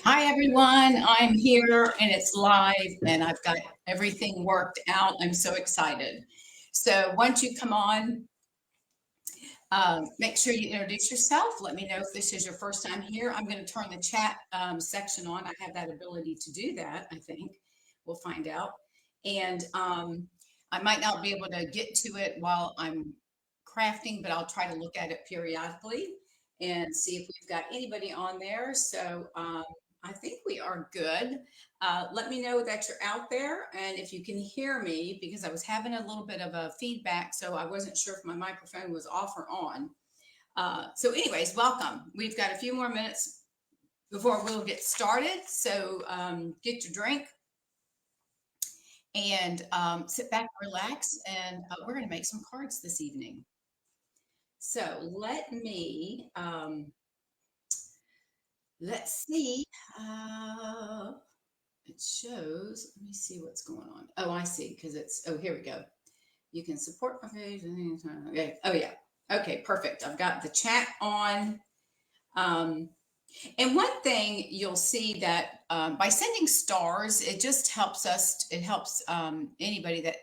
Hi, everyone. I'm here and it's live, and I've got everything worked out. I'm so excited. So, once you come on, make sure you introduce yourself. Let me know if this is your first time here. I'm going to turn the chat section on. I have that ability to do that, I think. We'll find out. And I might not be able to get to it while I'm crafting, but I'll try to look at it periodically and see if we've got anybody on there. So, I think we are good. Let me know that you're out there and if you can hear me because I was having a little bit of a feedback, so I wasn't sure if my microphone was off or on. Anyways, welcome. We've got a few more minutes before we'll get started. So get your drink and sit back, relax, and we're going to make some cards this evening. So let's see. It shows, let me see what's going on. Oh, I see, because here we go. You can support my page. Okay. Oh, yeah. Okay, perfect. I've got the chat on. And one thing you'll see that by sending stars, it just helps us. It helps anybody that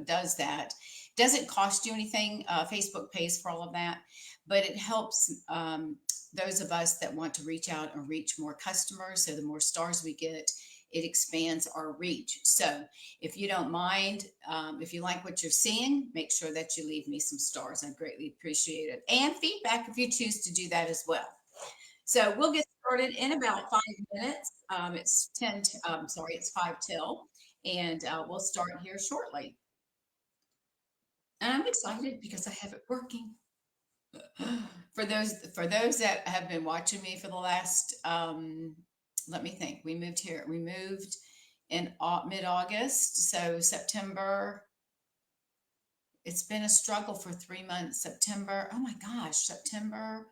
does that. Doesn't cost you anything. Facebook pays for all of that, but it helps those of us that want to reach out and reach more customers. So the more stars we get, it expands our reach. So if you don't mind, if you like what you're seeing, make sure that you leave me some stars. I greatly appreciate it. And feedback if you choose to do that as well. So we'll get started in about 5 minutes. It's 10, sorry, it's 5 till, and we'll start here shortly. And I'm excited because I have it working. For those that have been watching me for the last, let me think. We moved here. We moved in mid-August, so September. It's been a struggle for 3 months. September. Oh my gosh, September.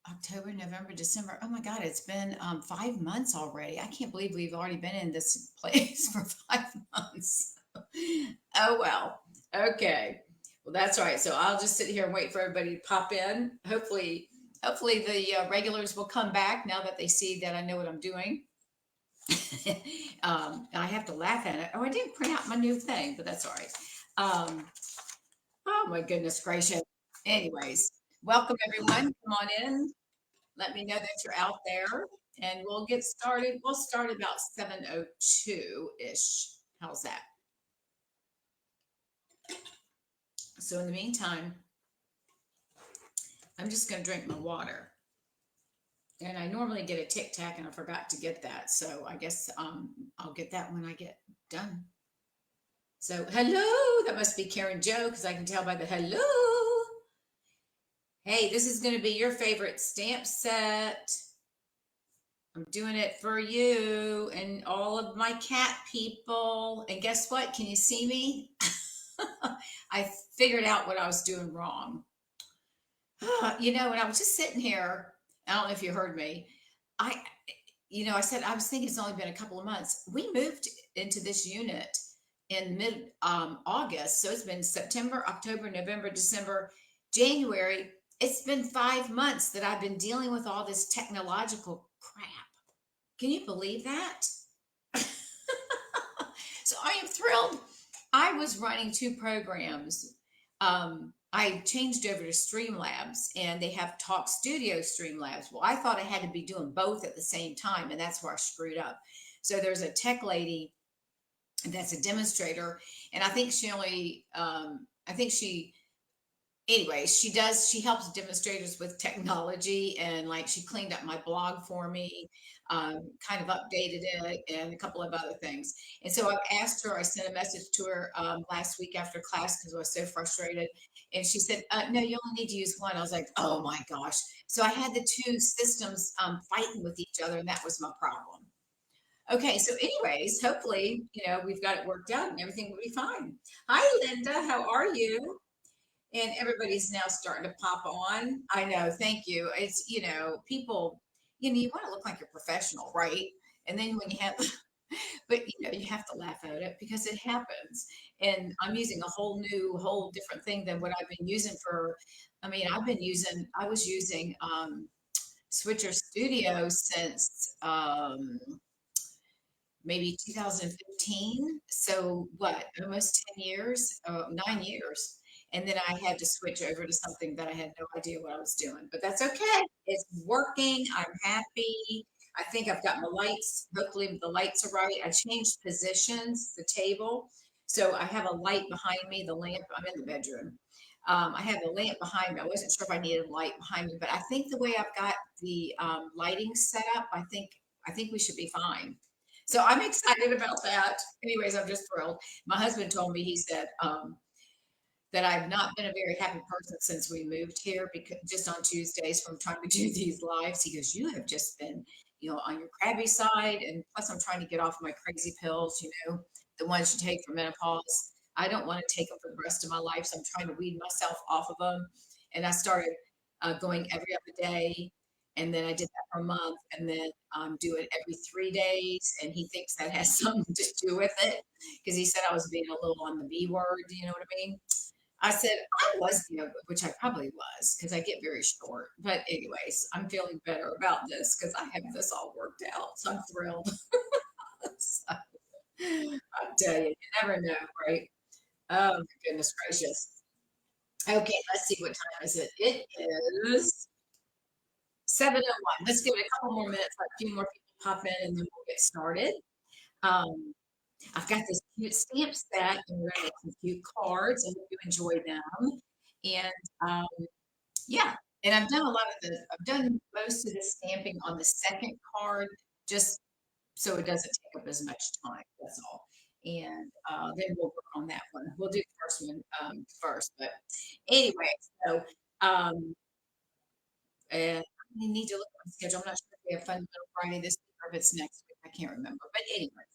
October, November, December. Oh my God, it's been 5 months already. I can't believe we've already been in this place for 5 months. Oh well. Okay. Well, that's all right. So I'll just sit here and wait for everybody to pop in. Hopefully the regulars will come back now that they see that I know what I'm doing. I have to laugh at it. Oh, I didn't print out my new thing, but that's all right. Oh my goodness gracious. Anyways, welcome everyone. Come on in. Let me know that you're out there and we'll get started. We'll start about 7:02-ish. How's that? So in the meantime, I'm just going to drink my water. And I normally get a Tic Tac and I forgot to get that. So I guess I'll get that when I get done. So hello, that must be Karen Joe because I can tell by the hello. Hey, this is going to be your favorite stamp set. I'm doing it for you and all of my cat people. And guess what? Can you see me? I figured out what I was doing wrong. When I was just sitting here, I don't know if you heard me. I, I said, I was thinking it's only been a couple of months. We moved into this unit in mid August. So it's been September, October, November, December, January. It's been 5 months that I've been dealing with all this technological crap. Can you believe that? So I am thrilled. I was running two programs. I changed over to Streamlabs and they have Talk Studio Streamlabs. Well, I thought I had to be doing both at the same time, and that's where I screwed up. So there's a tech lady that's a demonstrator, and I think she helps demonstrators with technology, and like she cleaned up my blog for me, kind of updated it and a couple of other things. And so I asked her, I sent a message to her last week after class because I was so frustrated. And she said, no, you only need to use one. I was like, oh my gosh. So I had the two systems fighting with each other, and that was my problem. Okay, so anyways, hopefully, we've got it worked out and everything will be fine. Hi, Linda. How are you? And everybody's now starting to pop on. I know. Thank you. It's, people, you want to look like you're professional, right? And then when you have, but you have to laugh at it because it happens. And I'm using a whole different thing than what I've been using I was using Switcher Studio since maybe 2015. So what, almost 10 years, 9 years. And then I had to switch over to something that I had no idea what I was doing, but that's okay. It's working. I'm happy. I think I've got my lights. Hopefully the lights are right. I changed positions, the table. So I have a light behind me, the lamp. I'm in the bedroom. I have the lamp behind me. I wasn't sure if I needed a light behind me, but I think the way I've got the lighting set up, I think we should be fine. So I'm excited about that. Anyways, I'm just thrilled. My husband told me, he said, that I've not been a very happy person since we moved here because just on Tuesdays from trying to do these lives, he goes, you have just been, on your crabby side. And plus I'm trying to get off my crazy pills, the ones you take for menopause. I don't want to take them for the rest of my life. So I'm trying to weed myself off of them. And I started going every other day. And then I did that for a month and then do it every 3 days. And he thinks that has something to do with it because he said I was being a little on the B word. You know what I mean? I said I was, which I probably was because I get very short. But anyways, I'm feeling better about this because I have this all worked out. So I'm thrilled. So, I tell you, you never know, right? Oh my goodness gracious. Okay, let's see what time is it. It is 7:01. Let's give it a couple more minutes, let a few more people pop in, and then we'll get started. Um, I've got this cute stamp set, and we're gonna make some cute cards. I hope you enjoy them. And yeah, and I've done most of the stamping on the second card, just so it doesn't take up as much time. That's all. And then we'll work on that one. We'll do the first one first. But anyway, so um, and I need to look at my schedule. I'm not sure if we have Fundamental Friday this week or if it's next week. I can't remember. But anyway,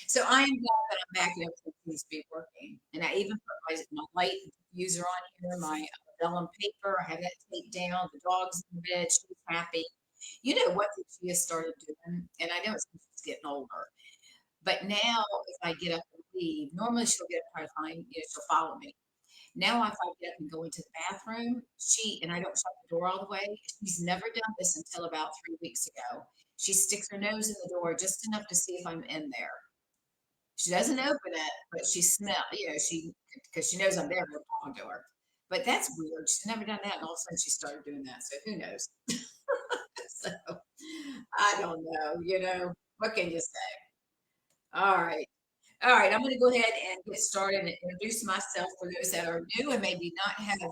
so I am glad that I'm back and everything seems to be working. And I even put my light user on here, my vellum paper. I have that taped down. The dog's in bed. She's happy. You know what that she has started doing, and I know it's because she's getting older. But now, if I get up and leave, normally she'll get up and try to find, she'll follow me. Now, if I get up and go into the bathroom, and I don't shut the door all the way, she's never done this until about 3 weeks ago. She sticks her nose in the door just enough to see if I'm in there. She doesn't open it, but she smell, because she knows I'm there, we're talking to her. But that's weird. She's never done that, and all of a sudden she started doing that. So who knows? So I don't know. What can you say? All right. All right. I'm going to go ahead and get started and introduce myself for those that are new and maybe not have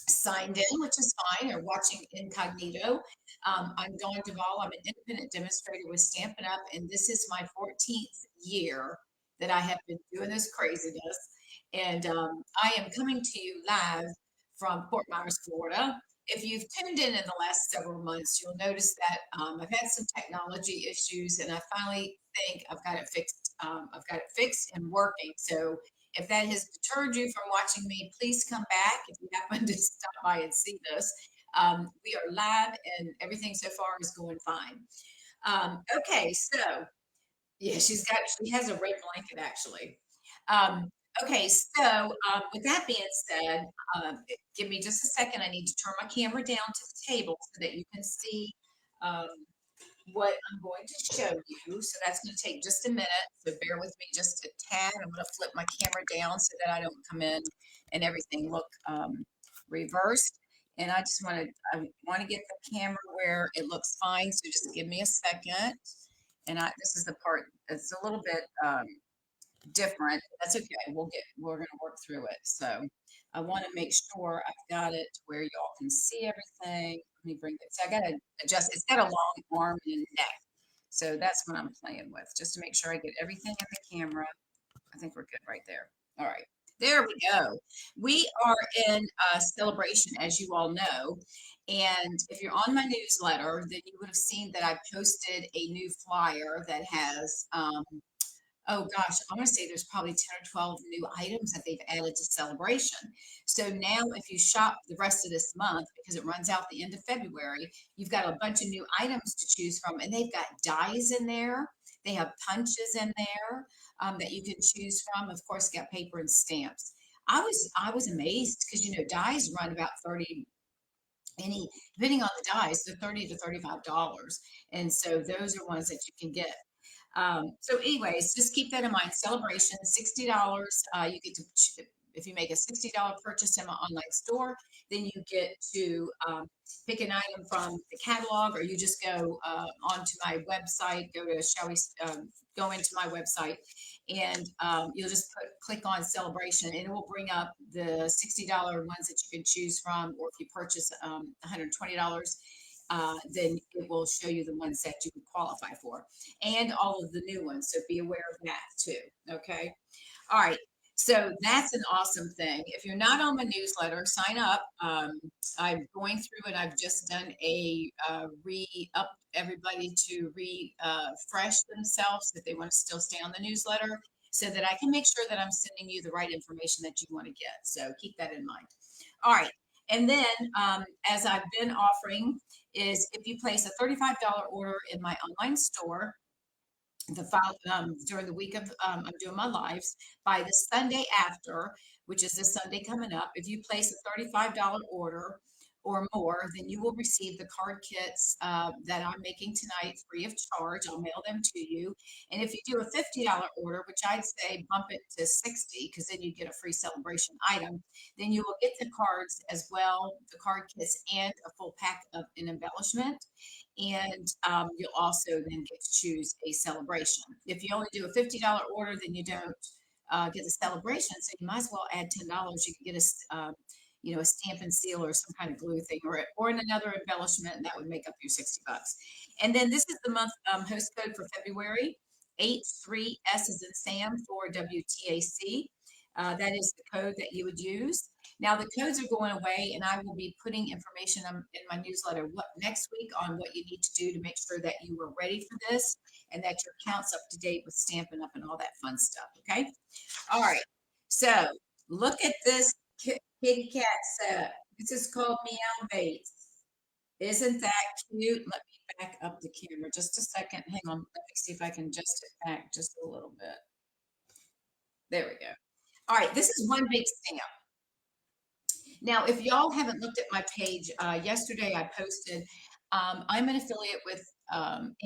signed in, which is fine, or watching incognito. I'm Dawn Duvall. I'm an independent demonstrator with Stampin' Up, and this is my 14th year that I have been doing this craziness. And I am coming to you live from Fort Myers, Florida. If you've tuned in the last several months, you'll notice that I've had some technology issues, and I finally think I've got it fixed. I've got it fixed and working. So if that has deterred you from watching me, please come back if you happen to stop by and see this. We are live and everything so far is going fine. Okay, so yeah, she has a red blanket actually. Um, okay, so with that being said, give me just a second. I need to turn my camera down to the table so that you can see um, what I'm going to show you. So that's going to take just a minute. So bear with me just a tad. I'm going to flip my camera down so that I don't come in and everything look reversed. And I want to get the camera where it looks fine. So just give me a second. And this is the part that's a little bit different. That's okay. We're going to work through it. So I want to make sure I've got it to where y'all can see everything. Let me bring this. I got to adjust. It's got a long arm and neck. So that's what I'm playing with, just to make sure I get everything in the camera. I think we're good right there. All right. There we go. We are in a celebration, as you all know. And if you're on my newsletter, then you would have seen that I posted a new flyer that has oh gosh, I want to say there's probably 10 or 12 new items that they've added to Celebration. So now, if you shop the rest of this month, because it runs out the end of February, you've got a bunch of new items to choose from, and they've got dies in there. They have punches in there that you can choose from. Of course, got paper and stamps. I was amazed because dies run about any, depending on the dies, they're 30 to $35. And so those are ones that you can get. So anyways, just keep that in mind. Celebration, $60. You get to, if you make a $60 purchase in my online store, then you get to pick an item from the catalog, or you just go onto my website, go to, go into my website, and you'll just click on celebration, and it will bring up the $60 ones that you can choose from, or if you purchase $120, then it will show you the ones that you can qualify for, and all of the new ones. So be aware of that too. Okay. All right. So that's an awesome thing. If you're not on my newsletter, sign up. I'm going through and I've just done a up everybody to refresh themselves if they want to still stay on the newsletter, so that I can make sure that I'm sending you the right information that you want to get. So keep that in mind. All right. And then, as I've been offering, is if you place a $35 order in my online store, the file during the week of I'm doing my lives, by the Sunday after, which is this Sunday coming up, if you place a $35 order or more, then you will receive the card kits that I'm making tonight free of charge. I'll mail them to you. And if you do a $50 order, which I'd say bump it to 60, because then you get a free celebration item, then you will get the cards as well, the card kits, and a full pack of an embellishment. And you'll also then get to choose a celebration. If you only do a $50 order, then you don't get the celebration. So you might as well add $10. You can get a stamp and seal or some kind of glue thing, or in another embellishment, and that would make up your $60. And then this is the month host code for February. H3S is in Sam for WTAC. That is the code that you would use. Now the codes are going away, and I will be putting information in my newsletter next week on what you need to do to make sure that you are ready for this and that your account's up to date with Stampin' Up and all that fun stuff. Okay. All right. So look at this kitty cat set. This is called Meow Mates. Isn't that cute? Let me back up the camera just a second. Hang on. Let me see if I can adjust it back just a little bit. There we go. All right. This is one big stamp. Now, if y'all haven't looked at my page, yesterday I posted, I'm an affiliate with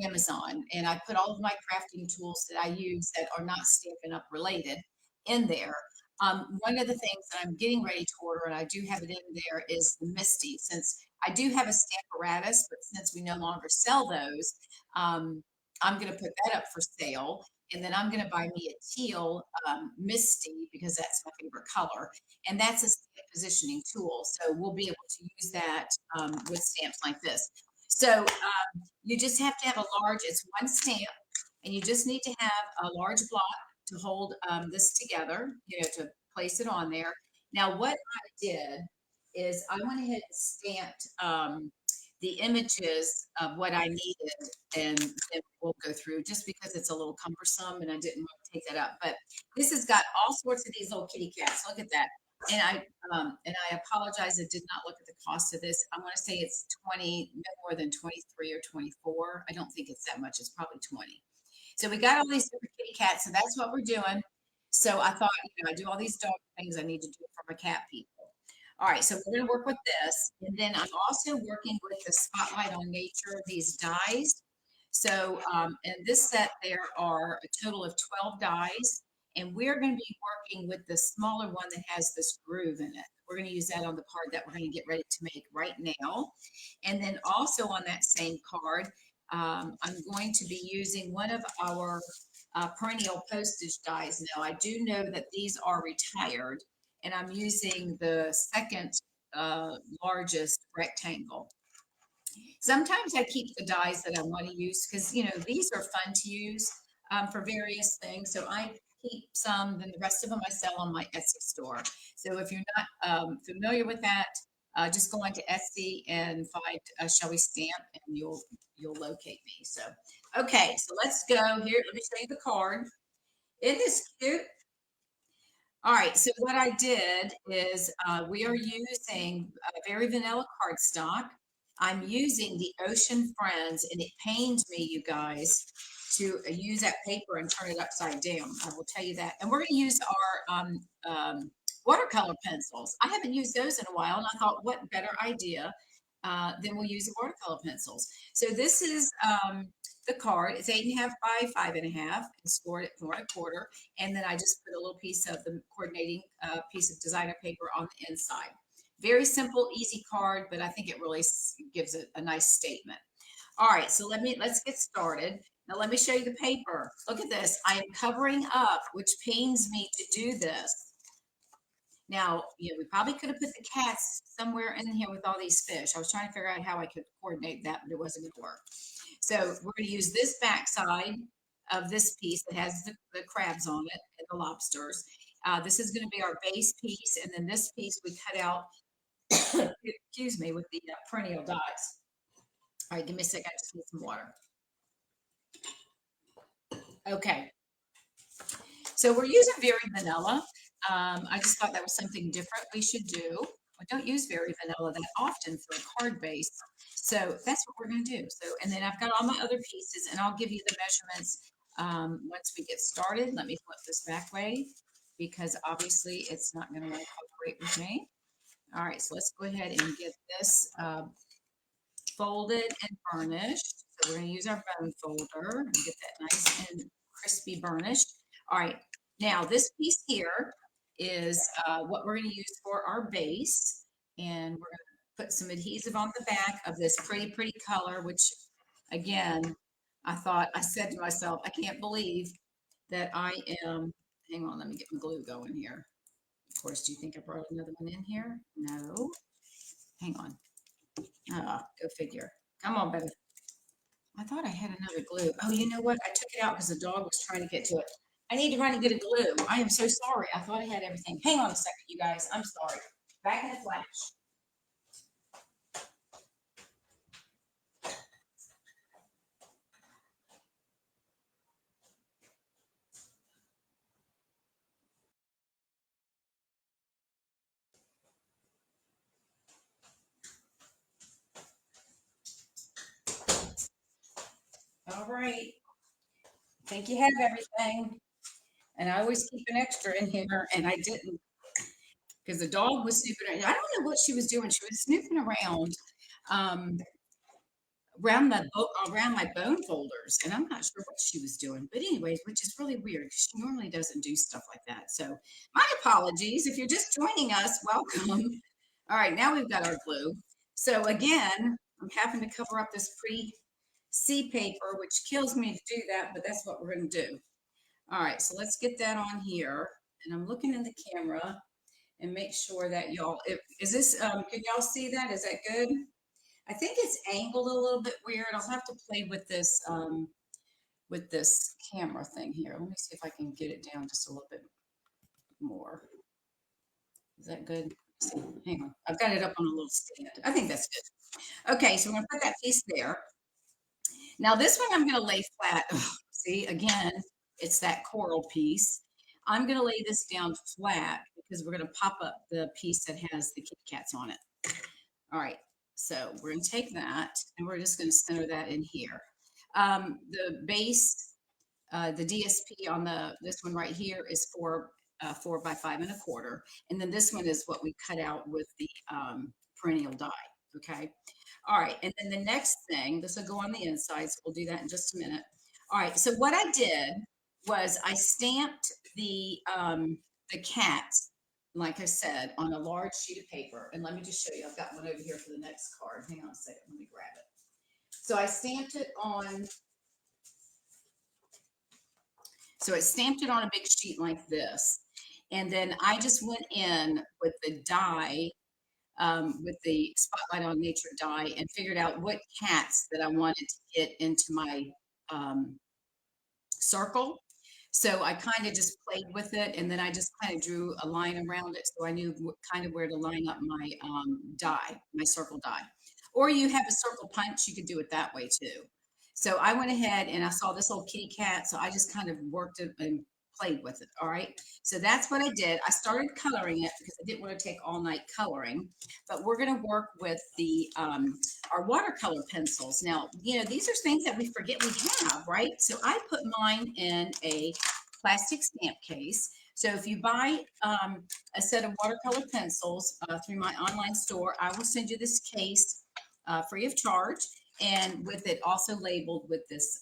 Amazon, and I put all of my crafting tools that I use that are not Stampin' Up related in there. One of the things that I'm getting ready to order, and I do have it in there, is the Misty. Since I do have a Stamparatus, but since we no longer sell those, I'm going to put that up for sale. And then I'm going to buy me a teal Misty, because that's my favorite color. And that's a stamp positioning tool. So we'll be able to use that with stamps like this. So you just have to have a large, it's one stamp, and you just need to have a large block to hold this together, to place it on there. Now, what I did is I went ahead and stamped the images of what I needed, and then we'll go through, just because it's a little cumbersome and I didn't want to take that up. But this has got all sorts of these little kitty cats. Look at that. And I apologize, I did not look at the cost of this. I'm going to say it's 20, no more than 23 or 24. I don't think it's that much. It's probably 20. So we got all these different kitty cats, so that's what we're doing. So I thought, I do all these dog things, I need to do it for my cat people. All right, so we're going to work with this. And then I'm also working with the Spotlight on Nature, these dies. So in this set, there are a total of 12 dies. And we're going to be working with the smaller one that has this groove in it. We're going to use that on the card that we're going to get ready to make right now. And then also on that same card, I'm going to be using one of our perennial postage dies. Now, I do know that these are retired, and I'm using the second largest rectangle. Sometimes I keep the dies that I want to use because, these are fun to use for various things. So I keep some, then the rest of them I sell on my Etsy store. So if you're not familiar with that, just go onto Etsy and find Shall We Stamp, and you'll locate me. So, okay, so let's go here. Let me show you the card. Isn't this cute? All right, so what I did is we are using a very vanilla cardstock. I'm using the Ocean Friends, and it pains me, you guys, to use that paper and turn it upside down. I will tell you that. And we're going to use our watercolor pencils. I haven't used those in a while, and I thought, what better idea then we'll use the watercolor pencils. So this is the card. It's 8.5 by 5.5 and scored at 4.25. And then I just put a little piece of the coordinating piece of designer paper on the inside. Very simple, easy card, but I think it really gives it a nice statement. All right, so let's get started. Now let me show you the paper. Look at this. I am covering up, which pains me to do this. Now, we probably could have put the cats somewhere in here with all these fish. I was trying to figure out how I could coordinate that, but it wasn't going to work. So we're going to use this backside of this piece that has the crabs on it and the lobsters. This is going to be our base piece, and then this piece we cut out, excuse me, with the perennial dies. All right, give me a second. I just need some water. Okay, so we're using Very Vanilla. I just thought that was something different we should do. We don't use Very Vanilla that often for a card base. So that's what we're going to do. So, and then I've got all my other pieces, and I'll give you the measurements once we get started. Let me flip this back way because obviously it's not going to want to cooperate with me. All right, so let's go ahead and get this folded and burnished. So we're going to use our bone folder and get that nice and crispy burnished. All right, now this piece here is what we're going to use for our base. And we're going to put some adhesive on the back of this pretty, pretty color, which again, I said to myself, I can't believe that I am, hang on, let me get my glue going here. Of course, do you think I brought another one in here? No. Hang on. Go figure. Come on, baby. I thought I had another glue. Oh, you know what? I took it out because the dog was trying to get to it. I need to run and get a glue. I am so sorry. I thought I had everything. Hang on a second, you guys. I'm sorry. Back in a flash. All right. I think you have everything. And I always keep an extra in here, and I didn't because the dog was snooping around. I don't know what she was doing. She was snooping around um, around my bone folders, and I'm not sure what she was doing. But anyways, which is really weird because she normally doesn't do stuff like that. So my apologies. If you're just joining us, welcome. All right, now we've got our glue. So again, I'm having to cover up this pretty C paper, which kills me to do that, but that's what we're going to do. All right, so let's get that on here. And I'm looking in the camera and make sure that y'all, is this, can y'all see that? Is that good? I think it's angled a little bit weird. I'll have to play with this camera thing here. Let me see if I can get it down just a little bit more. Is that good? Hang on. I've got it up on a little stand. I think that's good. Okay, so I'm gonna put that piece there. Now this one I'm gonna lay flat. Ugh, see, again, it's that coral piece. I'm gonna lay this down flat because we're gonna pop up the piece that has the kitty cats on it. All right, so we're gonna take that and we're just gonna center that in here. The base, the DSP on this one right here is 4 by 5.25, and then this one is what we cut out with the perennial die. Okay. All right, and then the next thing, this will go on the inside, so we'll do that in just a minute. All right, so what I did was I stamped the cats, like I said, on a large sheet of paper. And let me just show you. I've got one over here for the next card. Hang on a second. Let me grab it. So I stamped it on. So I stamped it on a big sheet like this. And then I just went in with the die, with the Spotlight on Nature die, and figured out what cats that I wanted to get into my circle. So I kind of just played with it, and then I just kind of drew a line around it, so I knew kind of where to line up my die, my circle die. Or you have a circle punch, you could do it that way too. So I went ahead and I saw this little kitty cat, so I just kind of worked it and played with it. All right. So that's what I did. I started coloring it because I didn't want to take all night coloring, but we're going to work with the our watercolor pencils. Now, these are things that we forget we have, right? So I put mine in a plastic stamp case. So if you buy a set of watercolor pencils through my online store, I will send you this case free of charge, and with it also labeled with this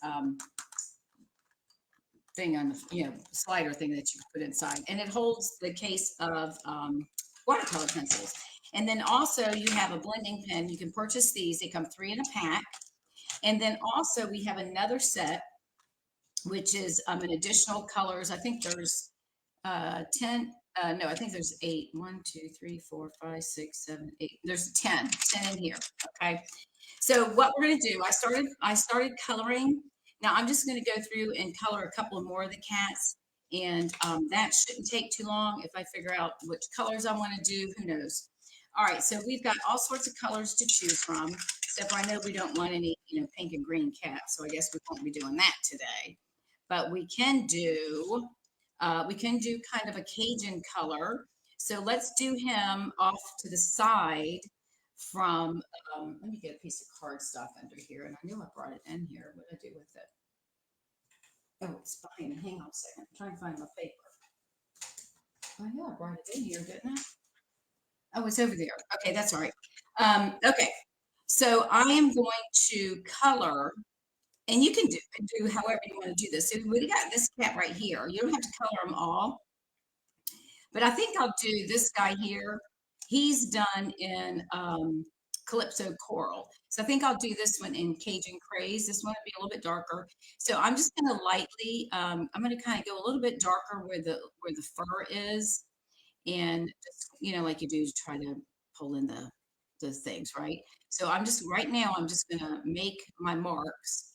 thing on the slider thing that you put inside, and it holds the case of watercolor pencils. And then also you have a blending pen. You can purchase these. They come 3 in a pack. And then also we have another set, which is an additional colors. I think there's 10. No, I think there's 8. 1, 2, 3, 4, 5, 6, 7, 8. There's 10 in here. Okay. So what we're going to do, I started coloring. Now I'm just going to go through and color a couple more of the cats. And that shouldn't take too long. If I figure out which colors I want to do, who knows? All right, so we've got all sorts of colors to choose from, except for I know we don't want any, pink and green cats, so I guess we won't be doing that today. But we can do kind of a Cajun color. So let's do him off to the side from, let me get a piece of cardstock under here, and I knew I brought it in here. What did I do with it? Oh, it's behind me. Hang on a second. I'm trying to find my paper. I know I brought it in here, didn't I? Oh, it's over there. Okay, that's all right. Okay, so I am going to color, and you can do however you want to do this. So we got this cat right here. You don't have to color them all, but I think I'll do this guy here. He's done in Calypso Coral. So I think I'll do this one in Cajun Craze. This one will be a little bit darker. So I'm just going to lightly, I'm going to kind of go a little bit darker where the fur is, and just, like you do to try to pull in the things, right? So right now I'm just going to make my marks,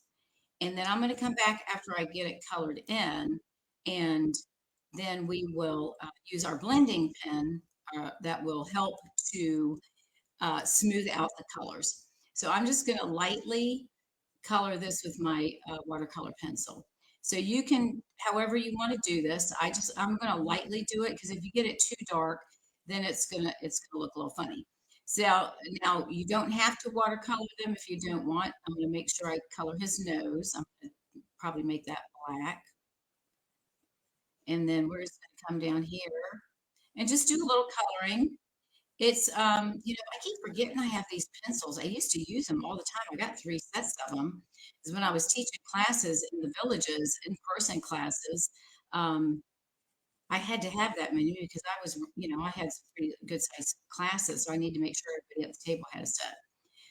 and then I'm going to come back after I get it colored in, and then we will use our blending pen that will help to smooth out the colors. So I'm just going to lightly color this with my watercolor pencil. So you can, however you want to do this, I'm going to lightly do it, because if you get it too dark, then it's going to look a little funny. So now you don't have to watercolor them if you don't want. I'm going to make sure I color his nose. I'm going to probably make that black. And then we're just going to come down here and just do a little coloring. It's, I keep forgetting I have these pencils. I used to use them all the time. I got 3 sets of them. Because when I was teaching classes in the villages, in-person classes, I had to have that many, because I was, I had some pretty good sized classes. So I need to make sure everybody at the table had a set.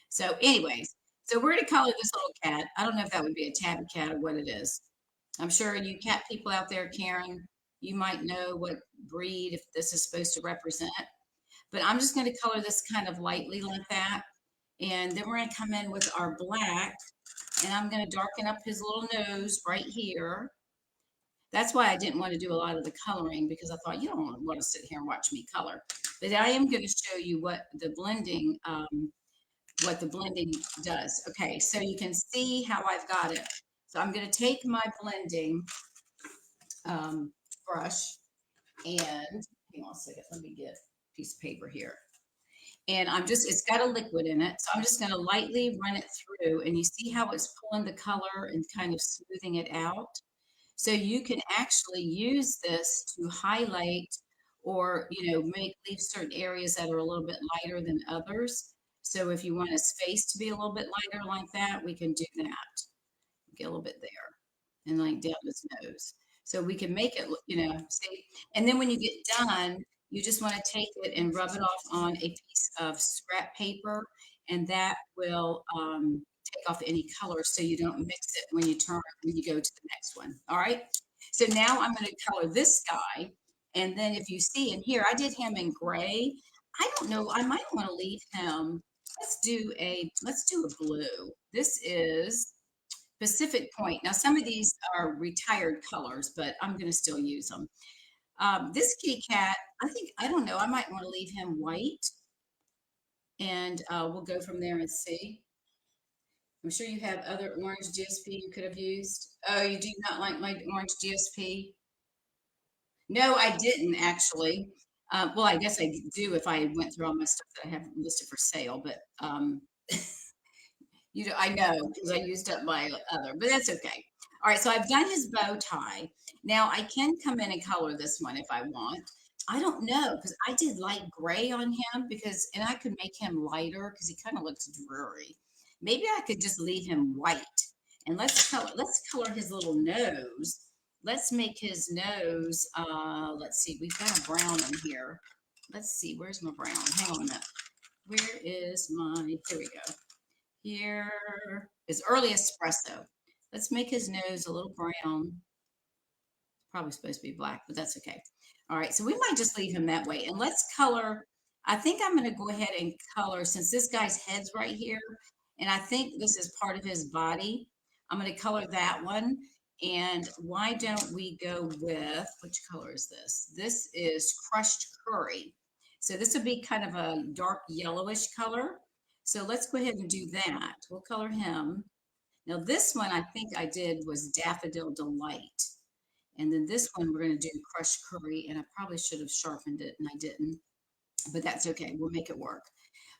So anyways, so we're going to color this little cat. I don't know if that would be a tabby cat or what it is. I'm sure you cat people out there, Karen, you might know what breed, if this is supposed to represent. But I'm just going to color this kind of lightly like that. And then we're going to come in with our black, and I'm going to darken up his little nose right here. That's why I didn't want to do a lot of the coloring, because I thought you don't want to sit here and watch me color. But I am going to show you what the blending does. Okay, so you can see how I've got it. So I'm going to take my blending brush, and hang on a second, let me get piece of paper here, and it's got a liquid in it, so I'm just going to lightly run it through, and you see how it's pulling the color and kind of smoothing it out. So you can actually use this to highlight, or leave certain areas that are a little bit lighter than others. So if you want his face to be a little bit lighter like that, we can do that. Get a little bit there, and like down his nose, so we can make it, see. And then when you get done, you just want to take it and rub it off on a piece of scrap paper, and that will take off any color, so you don't mix it when you go to the next one. All right. So now I'm going to color this guy, and then if you see in here, I did him in gray. I don't know. I might want to leave him. Let's do a blue. This is Pacific Point. Now, some of these are retired colors, but I'm going to still use them. This kitty cat, I don't know, I might want to leave him white, and we'll go from there and see. I'm sure you have other orange GSP you could have used. Oh, you do not like my orange GSP? No, I didn't actually. Well, I guess I do if I went through all my stuff that I have listed for sale, but I know, because I used up my other, but that's okay. All right, so I've done his bow tie. Now I can come in and color this one if I want. I don't know because I did light gray on him because, and I could make him lighter because he kind of looks dreary. Maybe I could just leave him white and let's color his little nose. Let's make his nose. Let's see. We've got a brown in here. Let's see. Where's my brown? Hang on a minute. Where is my? Here we go. Here is early espresso. Let's make his nose a little brown. Probably supposed to be black, but that's okay. All right, so we might just leave him that way. And let's color. I think I'm going to go ahead and color since this guy's head's right here, and I think this is part of his body. I'm going to color that one. And why don't we go with, which color is this? This is crushed curry. So this would be kind of a dark yellowish color. So let's go ahead and do that. We'll color him. Now this one I think I did was Daffodil Delight. And then this one we're going to do crushed curry, and I probably should have sharpened it and I didn't, but that's okay. We'll make it work.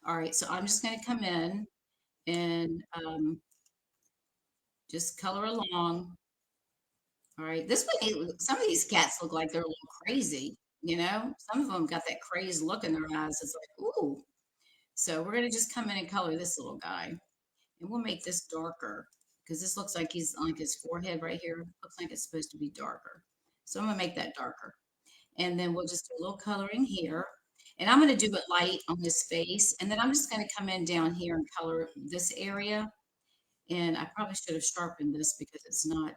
All right, so I'm just going to come in and just color along. All right, this way, some of these cats look like they're a little crazy, you know? Some of them got that crazed look in their eyes. It's like, ooh. So we're going to just come in and color this little guy, and we'll make this darker because this looks like he's like his forehead right here. Looks like it's supposed to be darker. So I'm going to make that darker. And then we'll just do a little coloring here. And I'm going to do it light on his face. And then I'm just going to come in down here and color this area. And I probably should have sharpened this because it's not,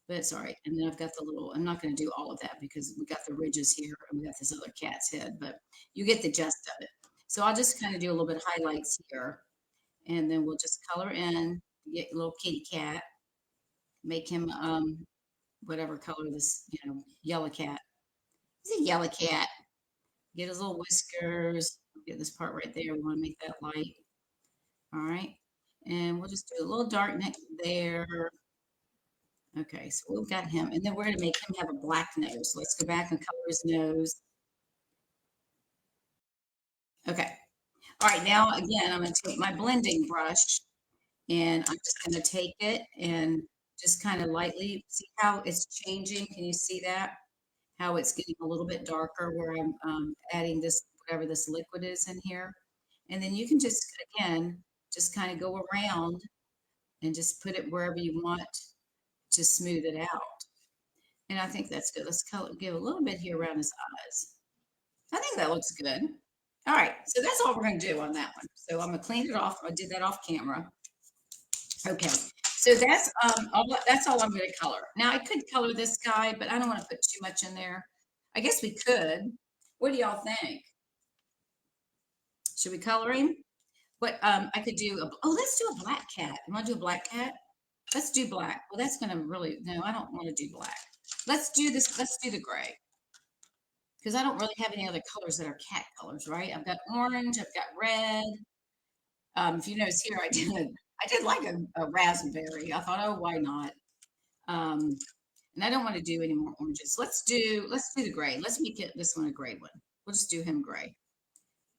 but it's all right. And then I've got the little, I'm not going to do all of that because we got the ridges here and we got this other cat's head, but you get the gist of it. So I'll just kind of do a little bit of highlights here. And then we'll just color in, get a little kitty cat, make him whatever color this, yellow cat. He's a yellow cat. Get his little whiskers. Get this part right there. We want to make that light. All right. And we'll just do a little dark neck there. Okay, so we've got him. And then we're going to make him have a black nose. So let's go back and color his nose. Okay. All right, now again, I'm going to take my blending brush and I'm just going to take it and just kind of lightly see how it's changing. Can you see that? How it's getting a little bit darker where I'm adding this, whatever this liquid is in here. And then you can just, again, just kind of go around and just put it wherever you want to smooth it out. And I think that's good. Let's color, give a little bit here around his eyes. I think that looks good. All right, so that's all we're going to do on that one. So I'm going to clean it off. I did that off camera. Okay, so that's all I'm going to color. Now I could color this guy, but I don't want to put too much in there. I guess we could. What do y'all think? Should we color him? What I could do? Let's do a black cat. You want to do a black cat? Let's do black. Well, that's going to really no. I don't want to do black. Let's do this. Let's do the gray because I don't really have any other colors that are cat colors, right? I've got orange. I've got red. If you notice here, I did like a raspberry. I thought, oh, why not? And I don't want to do any more oranges. Let's do the gray. Let's make this one a gray one. We'll just do him gray.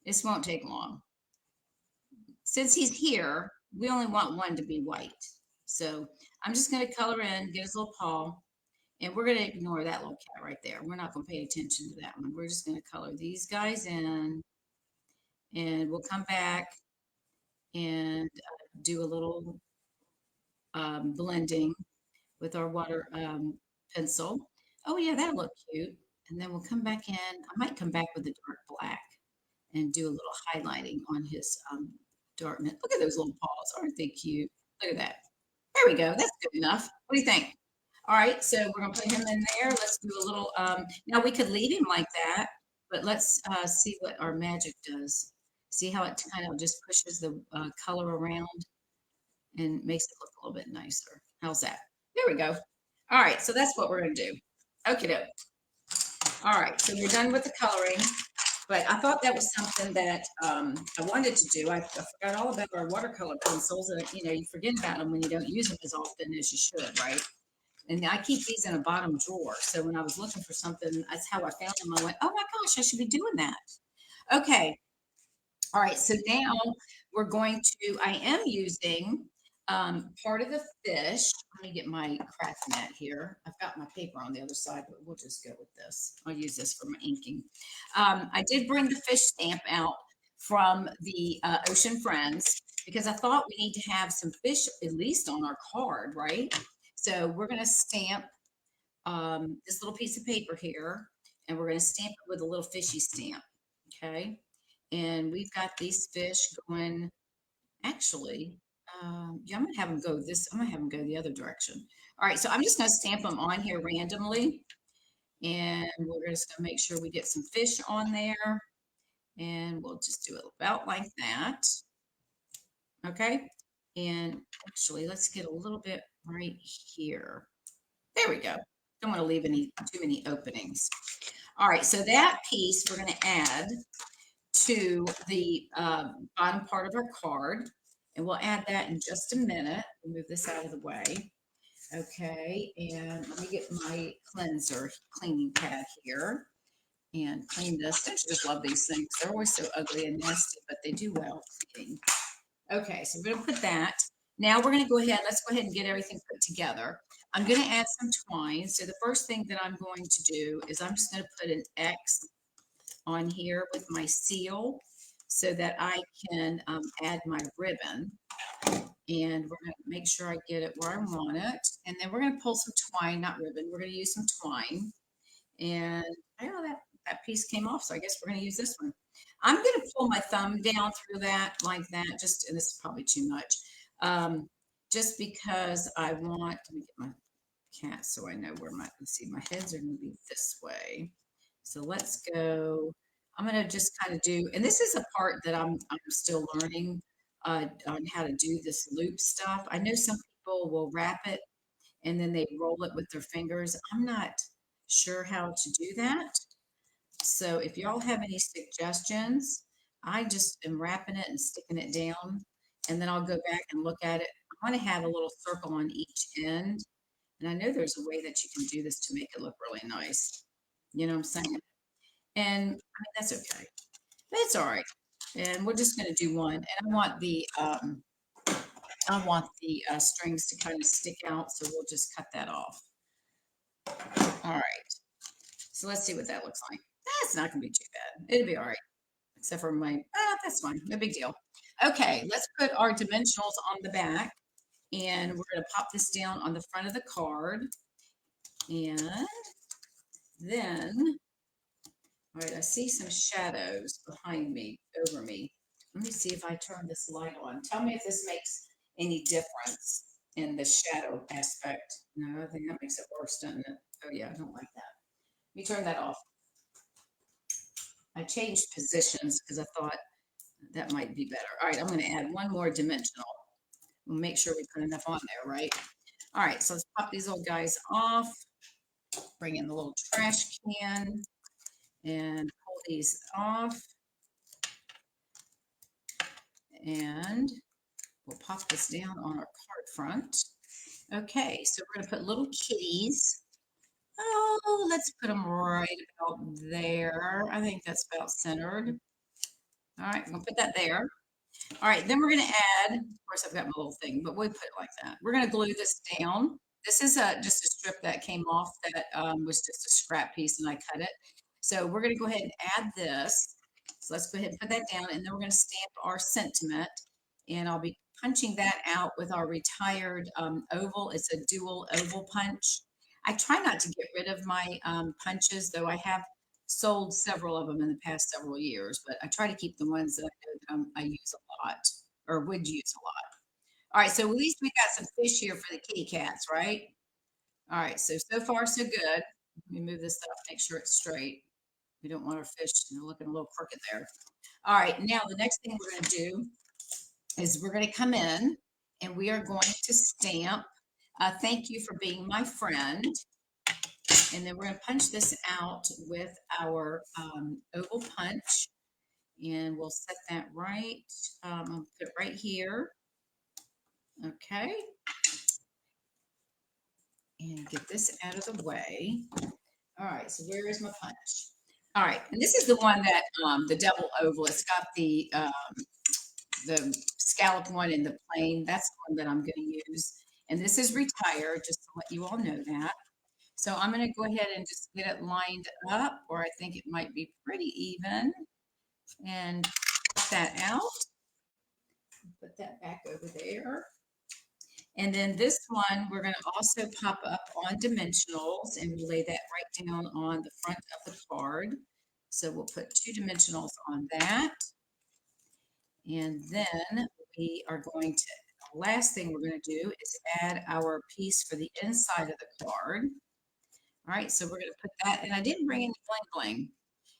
This won't take long. Since he's here, we only want one to be white. So I'm just going to color in, get his little paw, and we're going to ignore that little cat right there. We're not going to pay attention to that one. We're just going to color these guys in, and we'll come back and do a little blending with our water pencil. Oh yeah, that'll look cute. And then we'll come back in. I might come back with the dark black and do a little highlighting on his darkness. Look at those little paws. Aren't they cute? Look at that. There we go. That's good enough. What do you think? All right, so we're going to put him in there. Let's do a little, now we could leave him like that, but let's see what our magic does. See how it kind of just pushes the color around and makes it look a little bit nicer. How's that? There we go. All right, so that's what we're going to do. Okay, doke. All right, so we're done with the coloring, but I thought that was something that I wanted to do. I forgot all about our watercolor pencils, and you forget about them when you don't use them as often as you should, right? And I keep these in a bottom drawer. So when I was looking for something, that's how I found them. I went, oh my gosh, I should be doing that. Okay. All right. So now we're going to, I am using part of the fish. Let me get my craft mat here. I've got my paper on the other side, but we'll just go with this. I'll use this for my inking. I did bring the fish stamp out from the Ocean Friends because I thought we need to have some fish at least on our card, right? So we're going to stamp this little piece of paper here, and we're going to stamp it with a little fishy stamp. Okay. And we've got these fish going. Actually, yeah, I'm gonna have them go this. I'm gonna have them go the other direction. All right, so I'm just gonna stamp them on here randomly, and we're just gonna make sure we get some fish on there, and we'll just do it about like that. Okay, and actually, let's get a little bit right here. There we go. Don't want to leave too many openings. All right, so that piece we're gonna add to the bottom part of our card. And we'll add that in just a minute. Move this out of the way. Okay, and let me get my cleaning pad here and clean this. Don't you just love these things? They're always so ugly and nasty, but they do well cleaning. Okay, so we're gonna put that. Now we're gonna go ahead, let's go ahead and get everything put together. I'm gonna add some twine. So the first thing that I'm going to do is I'm just gonna put an X on here with my seal so that I can add my ribbon. And we're going to make sure I get it where I want it. And then we're going to pull some twine, not ribbon. We're going to use some twine. And I know that piece came off, so I guess we're going to use this one. I'm going to pull my thumb down through that like that. Just, and this is probably too much. Just because I want, let me get my cat so I know where let's see, my heads are going to be this way. So let's go. I'm going to just kind of do, and this is a part that I'm still learning on how to do this loop stuff. I know some people will wrap it and then they roll it with their fingers. I'm not sure how to do that. So if y'all have any suggestions, I just am wrapping it and sticking it down, and then I'll go back and look at it. I want to have a little circle on each end. And I know there's a way that you can do this to make it look really nice. You know what I'm saying? And I mean, that's okay. That's all right. And we're just going to do one. And I want the strings to kind of stick out. So we'll just cut that off. All right. So let's see what that looks like. That's not going to be too bad. It'll be all right. Except for that's fine. No big deal. Okay. Let's put our dimensionals on the back. And we're going to pop this down on the front of the card. And then, all right, I see some shadows behind me, over me. Let me see if I turn this light on. Tell me if this makes any difference in the shadow aspect. No, I think that makes it worse, doesn't it? Oh yeah, I don't like that. Let me turn that off. I changed positions because I thought that might be better. All right, I'm going to add one more dimensional. We'll make sure we put enough on there, right? All right, so let's pop these old guys off. Bring in the little trash can and pull these off. And we'll pop this down on our card front. Okay, so we're going to put little kitties. Oh, let's put them right about there. I think that's about centered. All right, I'm going to put that there. All right, then we're going to add, of course, I've got my little thing, but we'll put it like that. We're going to glue this down. This is just a strip that came off that was just a scrap piece, and I cut it. So we're going to go ahead and add this. So let's go ahead and put that down, and then we're going to stamp our sentiment, and I'll be punching that out with our retired oval. It's a dual oval punch. I try not to get rid of my punches, though I have sold several of them in the past several years, but I try to keep the ones that I use a lot or would use a lot. All right, so at least we got some fish here for the kitty cats, right? All right, so far so good. Let me move this up, make sure it's straight. We don't want our fish looking a little crooked there. All right, now the next thing we're going to do is we're going to come in and we are going to stamp thank you for being my friend. And then we're going to punch this out with our oval punch. And we'll set that right. I'll put it right here. Okay. And get this out of the way. All right, so where is my punch? All right, and this is the one that the double oval. It's got the the scallop one and the plain. That's the one that I'm going to use. And this is retired, just to let you all know that. So I'm going to go ahead and just get it lined up, or I think it might be pretty even. And pop that out. Put that back over there. And then this one, we're going to also pop up on dimensionals, and we'll lay that right down on the front of the card. So we'll put 2 dimensionals on that. And then we are going to, the last thing we're going to do is add our piece for the inside of the card. All right, so we're going to put that, and I didn't bring any bling bling,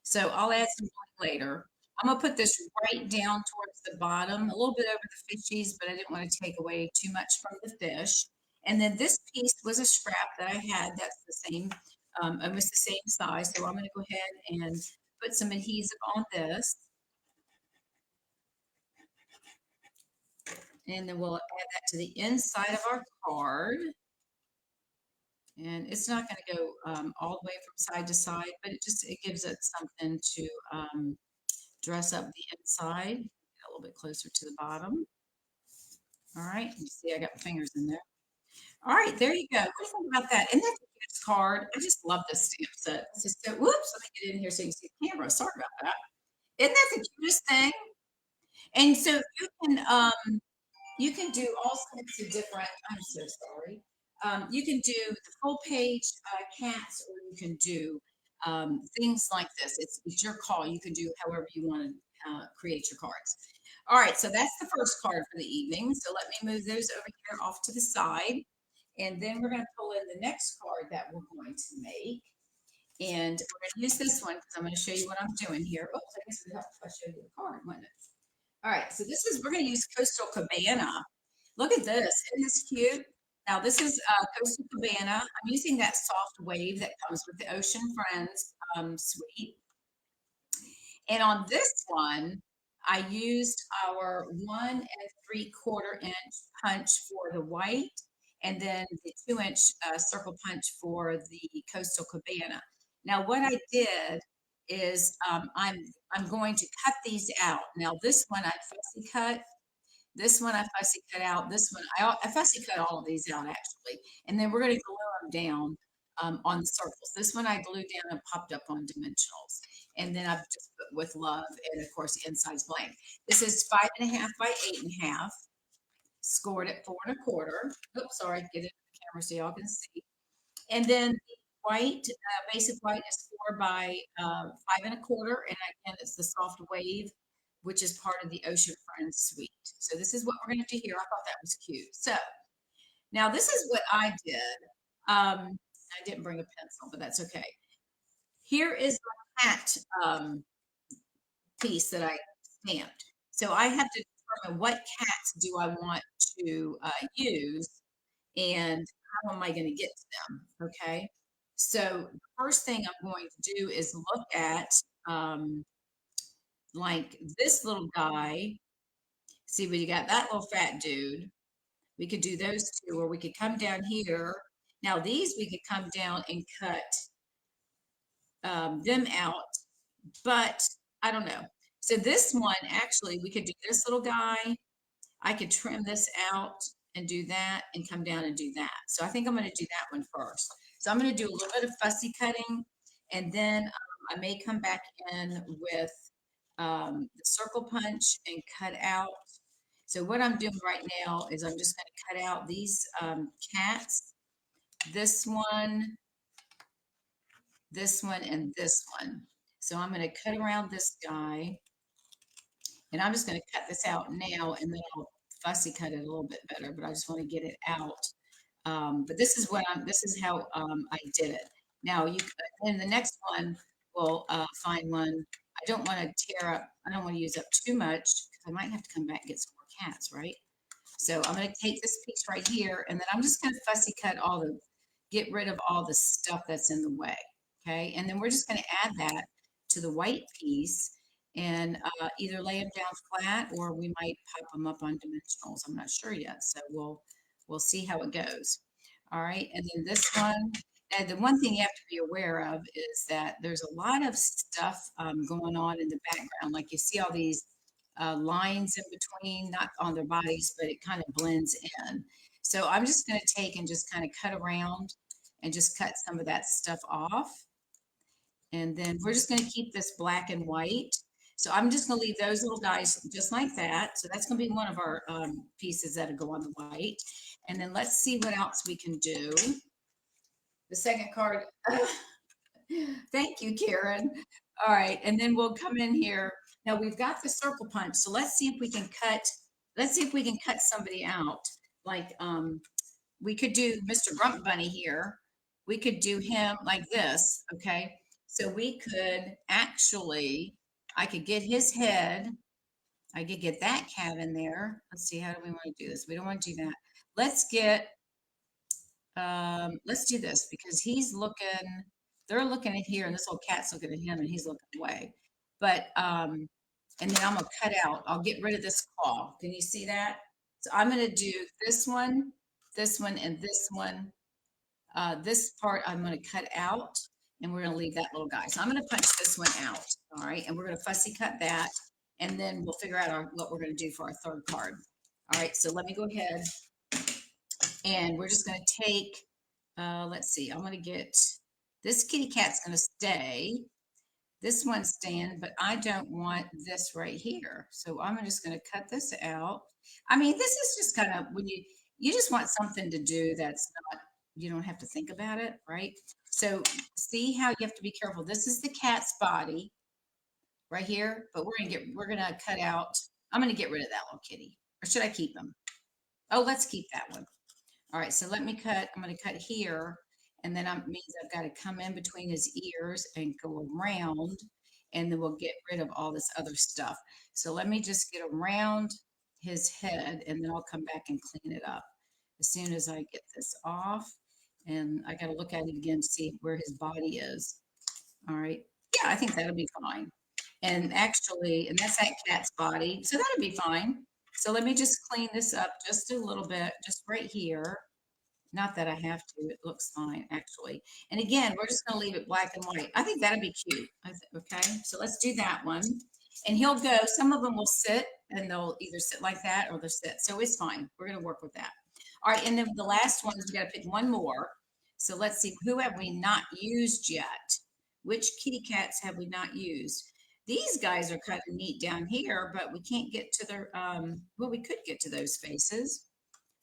so I'll add some bling later. I'm going to put this right down towards the bottom, a little bit over the fishies, but I didn't want to take away too much from the fish. And then this piece was a scrap that I had that's the same, almost the same size. So I'm going to go ahead and put some adhesive on this. And then we'll add that to the inside of our card. And it's not going to go all the way from side to side, but it gives it something to dress up the inside. Get a little bit closer to the bottom. All right, you see I got my fingers in there. All right, there you go. What do you think about that? Isn't that the cutest card? I just love this stamp set. This is so, whoops, let me get in here so you can see the camera. Sorry about that. Isn't that the cutest thing? And so you can do all sorts of different, I'm so sorry. You can do the full page cats, or you can do things like this. It's your call. You can do however you want to create your cards. All right, so that's the first card for the evening. So let me move those over here off to the side. And then we're going to pull in the next card that we're going to make. And we're going to use this one because I'm going to show you what I'm doing here. Oops, I guess it would help if I showed you the card, wouldn't it? All right, so we're going to use Coastal Cabana. Look at this. Isn't this cute? Now, this is Coastal Cabana. I'm using that soft wave that comes with the Ocean Friends suite. And on this one, I used our 1 3/4 inch punch for the white, and then the 2-inch circle punch for the Coastal Cabana. Now, what I did is I'm going to cut these out. Now, this one I fussy cut. This one I fussy cut out. This one I fussy cut all of these out actually, and then we're going to glue them down on the circles. This one I glued down and popped up on dimensionals, and then I've just put with love, and of course the inside's blank. This is 5.5 by 8.5, scored at 4 1/4. Oops, sorry, get it in the camera so y'all can see. And then the white, basic white is 4 by 5 1/4, and again it's the soft wave, which is part of the Ocean Friends suite. So this is what we're going to do here. I thought that was cute. So now this is what I did. I didn't bring a pencil, but that's okay. Here is my cat piece that I stamped. So I have to determine what cats do I want to use, and how am I going to get to them? Okay. So the first thing I'm going to do is look at like this little guy. See, we got that little fat dude. We could do those two, or we could come down here. Now these we could come down and cut them out, but I don't know. So this one, actually, we could do this little guy. I could trim this out and do that and come down and do that. So I think I'm going to do that one first. So I'm going to do a little bit of fussy cutting, and then I may come back in with the circle punch and cut out. So what I'm doing right now is I'm just going to cut out these cats, this one, and this one. So I'm going to cut around this guy, and I'm just going to cut this out now, and then I'll fussy cut it a little bit better, but I just want to get it out. But this is how I did it. Now in the next one, we'll find one. I don't want to tear up, I don't want to use up too much, because I might have to come back and get some more cats, right? So I'm going to take this piece right here, and then I'm just going to fussy cut get rid of all the stuff that's in the way. Okay. And then we're just going to add that to the white piece, and either lay them down flat, or we might pop them up on dimensionals. I'm not sure yet. So we'll see how it goes. All right. And then this one, and the one thing you have to be aware of is that there's a lot of stuff going on in the background. Like you see all these lines in between, not on their bodies, but it kind of blends in. So I'm just going to take and just kind of cut around and just cut some of that stuff off. And then we're just going to keep this black and white. So I'm just going to leave those little guys just like that. So that's going to be one of our pieces that'll go on the white. And then let's see what else we can do. The second card. Thank you, Karen. All right. And then we'll come in here. Now we've got the circle punch. So let's see if we can cut somebody out. Like we could do Mr. Grunt Bunny here. We could do him like this. Okay. So we could actually, I could get his head. I could get that cat in there. Let's see, how do we want to do this? We don't want to do that. Let's do this because they're looking at here and this little cat's looking at him and he's looking away. But, and then I'm going to cut out, I'll get rid of this claw. Can you see that? So I'm going to do this one, and this one. This part I'm going to cut out and we're going to leave that little guy. So I'm going to punch this one out. All right. And we're going to fussy cut that. And then we'll figure out what we're going to do for our third card. All right. So let me go ahead and we're just going to take, let's see, I'm going to get, this kitty cat's going to stay. This one's staying, but I don't want this right here. So I'm just going to cut this out. I mean, this is just kind of when you just want something to do that's not, you don't have to think about it, right? So see how you have to be careful. This is the cat's body right here, but we're gonna cut out. I'm gonna get rid of that little kitty, or should I keep him? Oh, let's keep that one. All right, so let me cut. I'm gonna cut here, and then that means I've got to come in between his ears and go around, and then we'll get rid of all this other stuff. So let me just get around his head, and then I'll come back and clean it up as soon as I get this off. And I got to look at it again to see where his body is. All right. Yeah, I think that'll be fine. And actually, and that's that cat's body. So that'll be fine. So let me just clean this up just a little bit, just right here. Not that I have to, it looks fine actually. And again, we're just going to leave it black and white. I think that'd be cute. Okay, so let's do that one. And he'll go, some of them will sit and they'll either sit like that or they'll sit. So it's fine. We're going to work with that. All right, and then the last one is we got to pick one more. So let's see, who have we not used yet? Which kitty cats have we not used? These guys are kind of neat down here, but we can't get to their, well, we could get to those faces.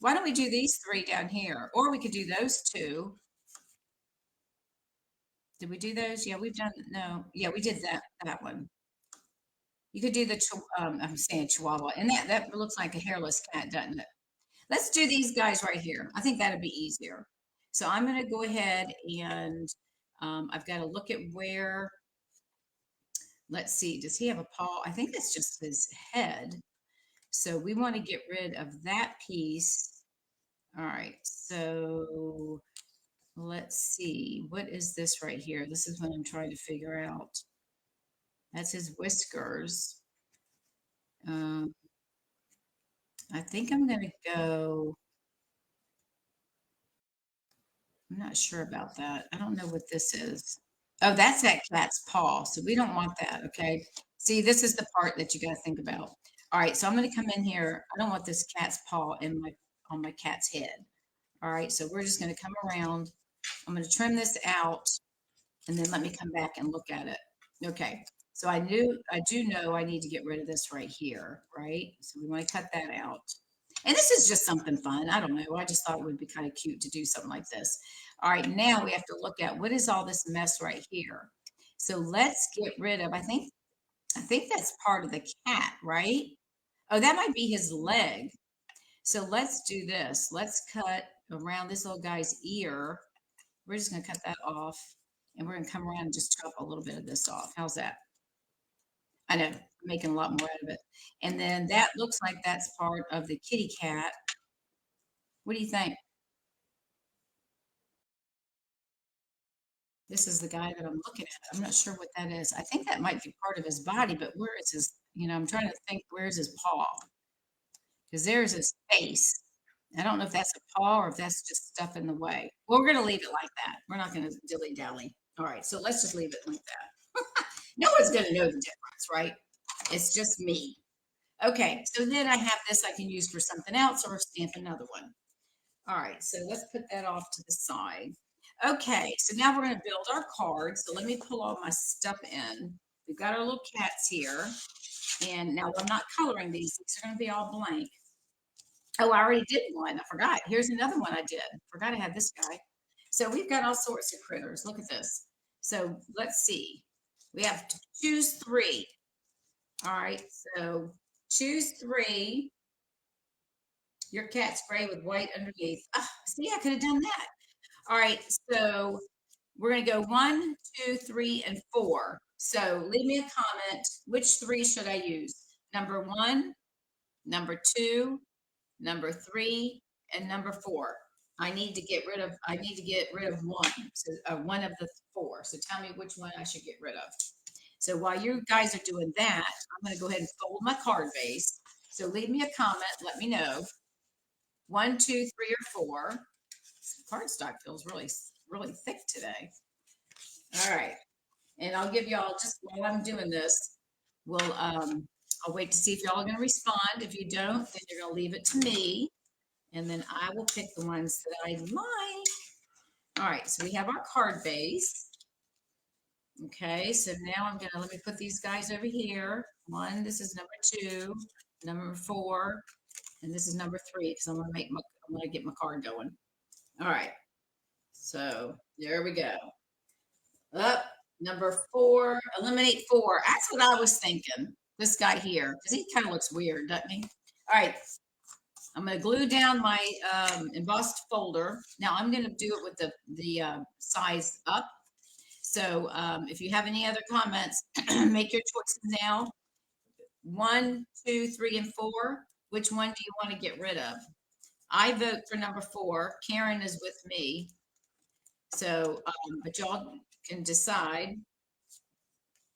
Why don't we do these three down here? Or we could do those two. Did we do those? Yeah, we've done, no. Yeah, we did that one. You could do the, I'm saying Chihuahua, and that looks like a hairless cat, doesn't it? Let's do these guys right here. I think that'd be easier. So I'm going to go ahead and I've got to look at where, let's see, does he have a paw? I think that's just his head. So we want to get rid of that piece. All right, so let's see, what is this right here? This is what I'm trying to figure out. That's his whiskers. I think I'm going to go, I'm not sure about that. I don't know what this is. Oh, that's that cat's paw. So we don't want that, okay? See, this is the part that you got to think about. All right, so I'm going to come in here. I don't want this cat's paw on my cat's head. All right, so we're just going to come around. I'm going to trim this out, and then let me come back and look at it. Okay, so I do know I need to get rid of this right here, right? So we want to cut that out. And this is just something fun. I don't know. I just thought it would be kind of cute to do something like this. All right, now we have to look at what is all this mess right here. So let's get rid of, I think that's part of the cat, right? Oh, that might be his leg. So let's do this. Let's cut around this little guy's ear. We're just going to cut that off. And we're going to come around and just chop a little bit of this off. How's that? I know, I'm making a lot more out of it. And then that looks like that's part of the kitty cat. What do you think? This is the guy that I'm looking at. I'm not sure what that is. I think that might be part of his body, but where is his, I'm trying to think, where's his paw? Because there's his face. I don't know if that's a paw or if that's just stuff in the way. Well, we're going to leave it like that. We're not going to dilly-dally. All right, so let's just leave it like that. No one's going to know the difference, right? It's just me. Okay, so then I have this I can use for something else or stamp another one. All right, so let's put that off to the side. Okay, so now we're going to build our cards. So let me pull all my stuff in. We've got our little cats here. And now I'm not coloring these. These are going to be all blank. Oh, I already did one. I forgot. Here's another one I did. Forgot I had this guy. So we've got all sorts of critters. Look at this. So let's see. We have to choose three. All right, so choose three. Your cat's gray with white underneath. Ah, see, I could have done that. All right, so we're going to go 1, 2, 3, and 4. So leave me a comment. Which three should I use? Number 1, number 2, number 3, and number 4. I need to get rid of one. So one of the 4. So tell me which one I should get rid of. So while you guys are doing that, I'm going to go ahead and fold my card base. So leave me a comment. Let me know. 1, 2, 3, or 4. Cardstock feels really, really thick today. All right. And I'll give y'all just while I'm doing this, I'll wait to see if y'all are going to respond. If you don't, then you're going to leave it to me. And then I will pick the ones that I like. All right. So we have our card base. Okay. So now let me put these guys over here. 1, this is number 2, number 4, and this is number 3 because I'm going to get my card going. All right. So there we go. Up, number 4, eliminate 4. That's what I was thinking. This guy here, because he kind of looks weird, doesn't he? All right. I'm going to glue down my embossed folder. Now I'm going to do it with the size up. So if you have any other comments, make your choices now. 1, 2, 3, and 4. Which one do you want to get rid of? I vote for number 4. Karen is with me. So, but y'all can decide.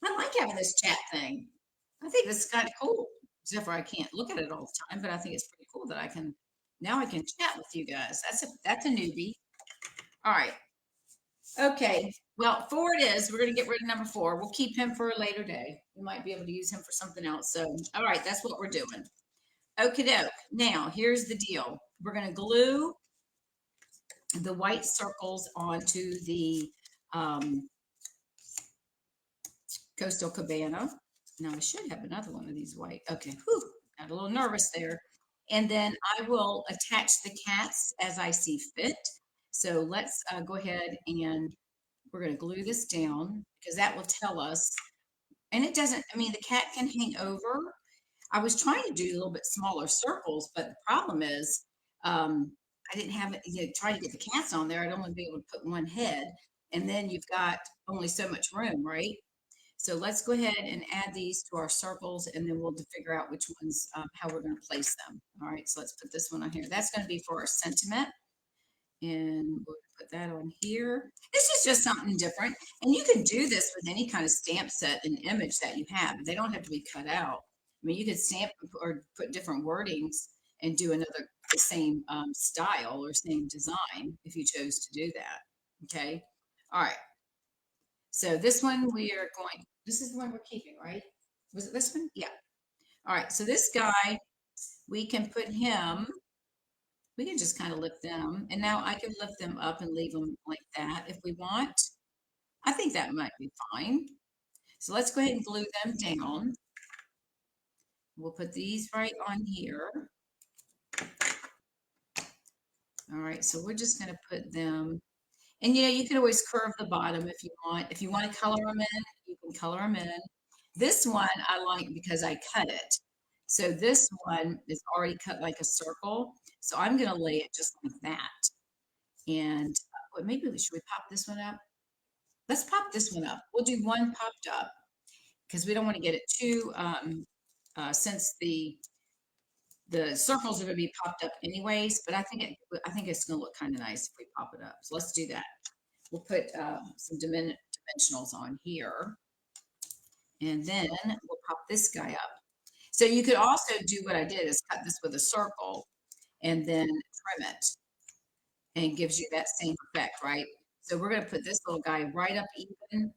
I like having this chat thing. I think this is kind of cool. Except for I can't look at it all the time, but I think it's pretty cool that I can chat with you guys. That's a newbie. All right. Okay. Well, 4 it is. We're gonna get rid of number 4. We'll keep him for a later day. We might be able to use him for something else. So, all right, that's what we're doing. Okie doke. Now, here's the deal. We're gonna glue the white circles onto the Coastal Cabana. Now I should have another one of these white. Okay, whew, got a little nervous there. And then I will attach the cats as I see fit. So let's go ahead and we're going to glue this down because that will tell us. And it doesn't, I mean, the cat can hang over. I was trying to do a little bit smaller circles, but the problem is I didn't have it, try to get the cats on there. I'd only be able to put one head. And then you've got only so much room, right? So let's go ahead and add these to our circles and then we'll figure out which ones, how we're going to place them. All right, so let's put this one on here. That's going to be for our sentiment. And we'll put that on here. This is just something different. And you can do this with any kind of stamp set and image that you have. They don't have to be cut out. I mean, you could stamp or put different wordings and do the same style or same design if you chose to do that. Okay. All right. So this one this is the one we're keeping, right? Was it this one? Yeah. All right. So this guy, we can just kind of lift them. And now I can lift them up and leave them like that if we want. I think that might be fine. So let's go ahead and glue them down. We'll put these right on here. All right. So we're just going to put them. And you can always curve the bottom if you want. If you want to color them in, you can color them in. This one I like because I cut it. So this one is already cut like a circle. So I'm going to lay it just like that. And maybe should we pop this one up? Let's pop this one up. We'll do one popped up because we don't want to get it too, since the circles are going to be popped up anyways, but I think it's going to look kind of nice if we pop it up. So let's do that. We'll put some dimensionals on here. And then we'll pop this guy up. So you could also do what I did is cut this with a circle and then trim it. And it gives you that same effect, right? So we're going to put this little guy right up even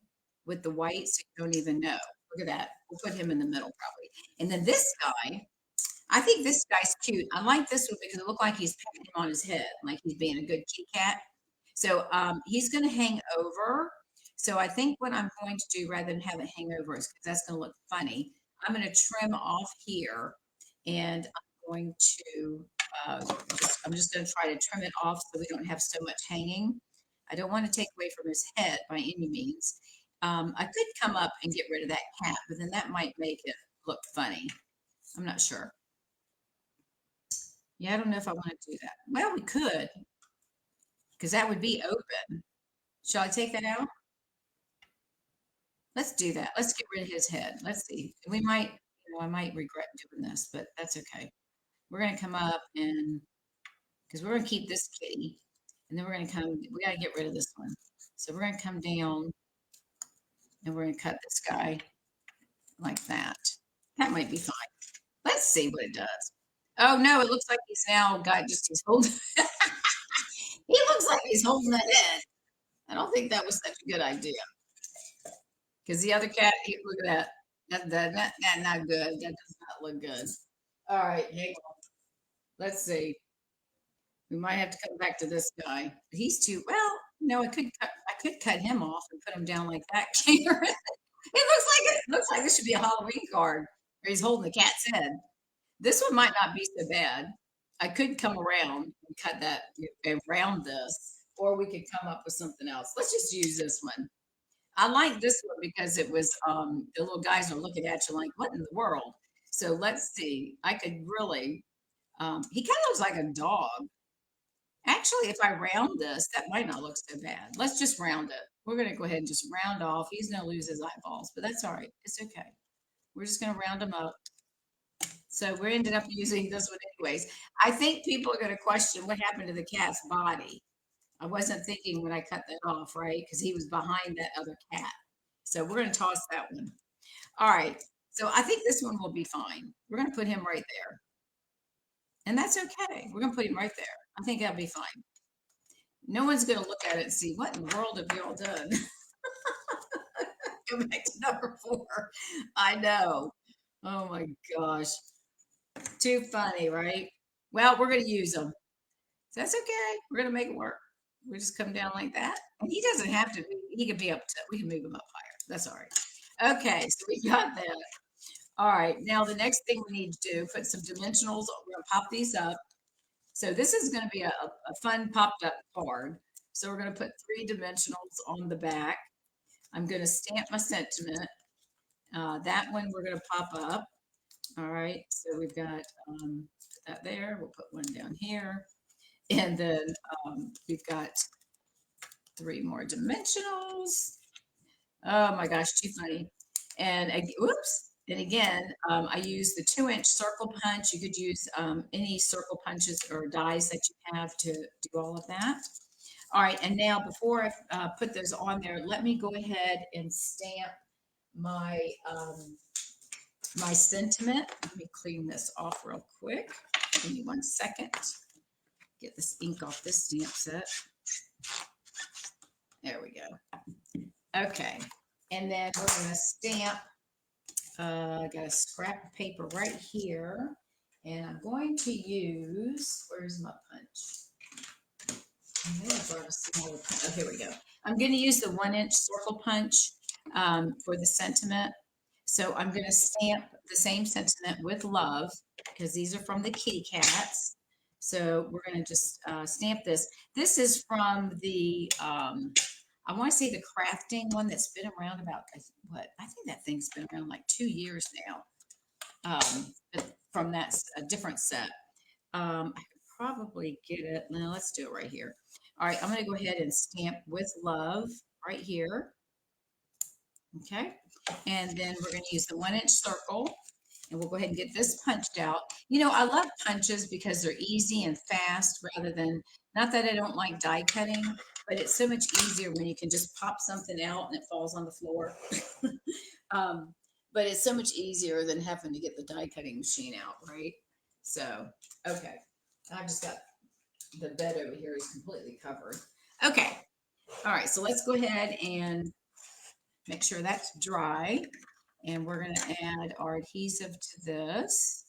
with the white so you don't even know. Look at that. We'll put him in the middle probably. And then this guy, I think this guy's cute. I like this one because it looked like he's patting him on his head, like he's being a good kitty cat. So he's going to hang over. So I think what I'm going to do rather than have it hang over is because that's going to look funny. I'm going to trim off here, and I'm going to I'm just going to try to trim it off so we don't have so much hanging. I don't want to take away from his head by any means. I could come up and get rid of that cat, but then that might make it look funny. I'm not sure. Yeah, I don't know if I want to do that. Well, we could, because that would be open. Shall I take that out? Let's do that. Let's get rid of his head. Let's see. We might, I might regret doing this, but that's okay. We're going to come up and, because we're going to keep this kitty, and then we're going to come, we got to get rid of this one. So we're going to come down and we're going to cut this guy like that. That might be fine. Let's see what it does. Oh no, it looks like he's now got just he's holding. He looks like he's holding that head. I don't think that was such a good idea because the other cat, look at that. That not good. That does not look good. All right, hang on. Let's see. We might have to come back to this guy. He's too well. No, I could cut him off and put him down like that. It looks like this should be a Halloween card where he's holding the cat's head. This one might not be so bad. I could come around and cut that around this, or we could come up with something else. Let's just use this one. I like this one because it was the little guys are looking at you like, what in the world? So let's see. I could really he kind of looks like a dog. Actually, if I round this, that might not look so bad. Let's just round it. We're gonna go ahead and just round off. He's gonna lose his eyeballs, but that's all right. It's okay. We're just gonna round him up. So we ended up using this one anyways. I think people are gonna question what happened to the cat's body. I wasn't thinking when I cut that off, right? Because he was behind that other cat. So we're going to toss that one. All right. So I think this one will be fine. We're going to put him right there. And that's okay. We're going to put him right there. I think that'll be fine. No one's going to look at it and see, what in the world have you all done? Go back to number 4. I know. Oh my gosh. Too funny, right? Well, we're going to use them. So that's okay. We're going to make it work. We just come down like that. And he doesn't have to, he can be up to, we can move him up higher. That's all right. Okay, so we got that. All right, now the next thing we need to do, put some dimensionals. We're gonna pop these up. So this is gonna be a fun popped up card. So we're gonna put 3 dimensionals on the back. I'm gonna stamp my sentiment. That one we're gonna pop up. All right, so we've got that there. We'll put one down here. And then we've got 3 more dimensionals. Oh my gosh, too funny. And whoops. And again, I use the 2-inch circle punch. You could use any circle punches or dies that you have to do all of that. All right, and now before I put those on there, let me go ahead and stamp my my sentiment. Let me clean this off real quick. Give me 1 second. Get this ink off this stamp set. There we go. Okay, and then we're going to stamp. I got a scrap of paper right here, and I'm going to use, where's my punch? I may have brought a smaller punch. Oh, here we go. I'm going to use the 1-inch circle punch for the sentiment. So I'm going to stamp the same sentiment with love because these are from the kitty cats. So we're going to just stamp this. This is from the, I want to say the crafting one that's been around about, what? I think that thing's been around like 2 years now from that a different set. I could probably get it. Now let's do it right here. All right, I'm going to go ahead and stamp with love right here. Okay, and then we're going to use the 1-inch circle. And we'll go ahead and get this punched out. You know, I love punches because they're easy and fast rather than, not that I don't like die cutting, but it's so much easier when you can just pop something out and it falls on the floor. But it's so much easier than having to get the die cutting machine out, right? So, okay. I've just got the bed over here is completely covered. Okay. All right. So let's go ahead and make sure that's dry. And we're going to add our adhesive to this.